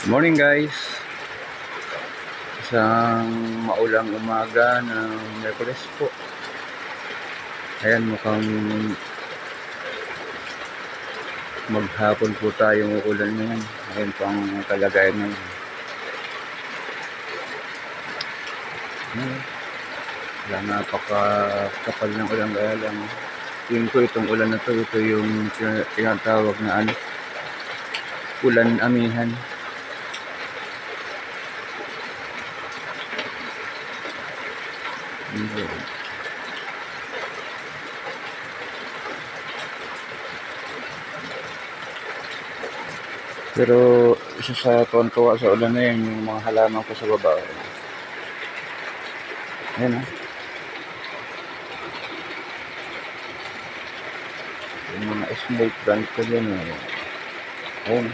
Morning guys, isang maulang umaga ng Miyerkules po. Ayan, mukhang maghapon po tayong uulan ngayon. Ayan po ang kalagayan ngayon. Wala, napakakapal ng ulan, kaya lang yun ko itong ulan na to, ito yung tinatawag na ulan amihan. Pero isa sa tuwan-tuwa sa ulan na yun, yung mga halaman ko sa baba. Ayan ha. Yung mga snake plant ko dyan. Ayan.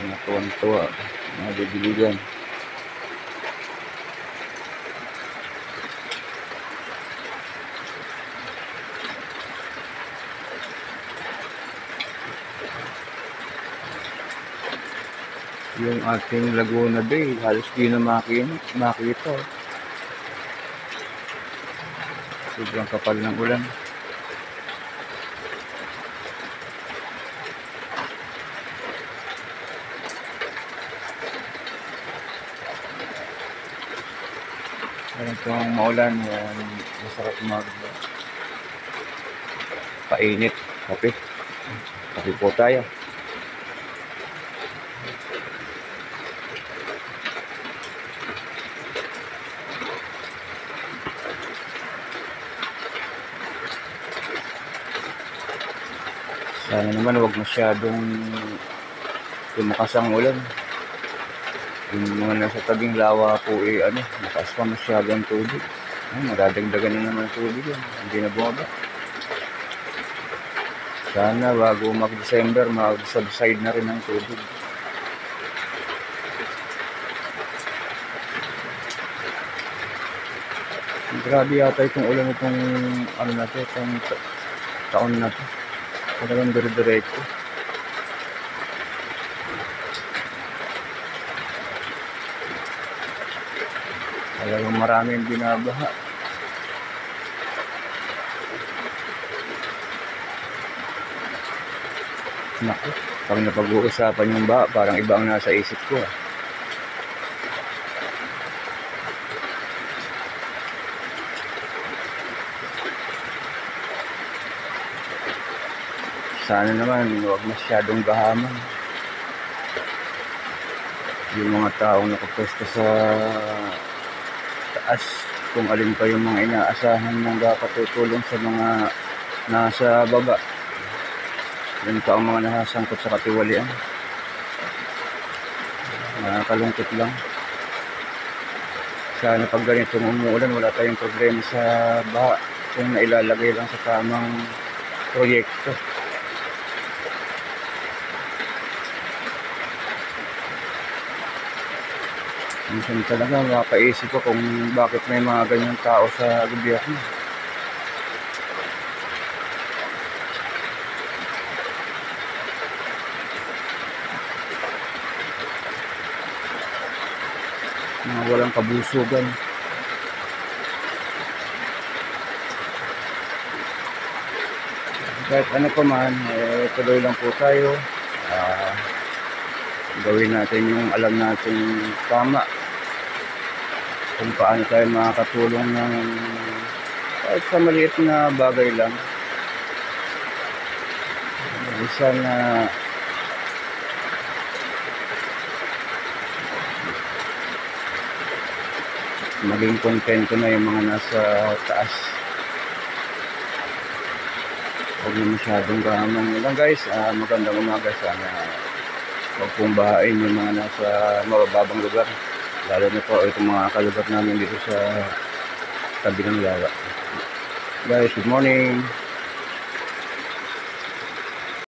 Mga tuwan-tuwa. Mga bibiligan. Yung ating Laguna Bay, halos di na makita. Sobrang kapal ng ulan. Parang kung maulan, masarap painit. Kape. Kape po tayo. Sana naman huwag masyadong lumakas ang ulan. Yung mga nasa tabing lawa po mataas pa masyadong tubig. Madadagdagan na naman tubig yan. Hindi na bumaba. Sana bago mag-December, mag-subside na rin ang tubig. Grabe yata itong ulan itong itong taon na to. Talagang dire-diretso. Talagang maraming binabaha. Naku, pag napag-uusapan yung baha, parang iba ang nasa isip ko. Sana naman huwag masyadong gahaman. Yung mga taong nakapwesto sa taas, kung alin pa yung mga inaasahan ng dapat tutulong sa mga nasa baba. Yun pa ang mga nasasangkot sa katiwalian. Nakakalungkot lang. Sana pag ganitong umuulan, wala tayong problema sa baha kung nailalagay lang sa tamang proyekto. Minsan talaga makapaisip ko kung bakit may mga ganyang tao sa gobyerno. Mga walang kabusugan. Kahit ano pa man, tuloy lang po tayo. Gawin natin yung alam natin tama. Kung paano tayo makakatulong ng kahit sa maliit na bagay lang. Sana maging kontento na yung mga nasa taas. Huwag na masyadong gahamang lang guys. Magandang umaga. Sana huwag pong bahain yung mga nasa mabababang lugar. Lalo na po itong mga kalugar namin dito sa tabi ng lawa. Guys, good morning.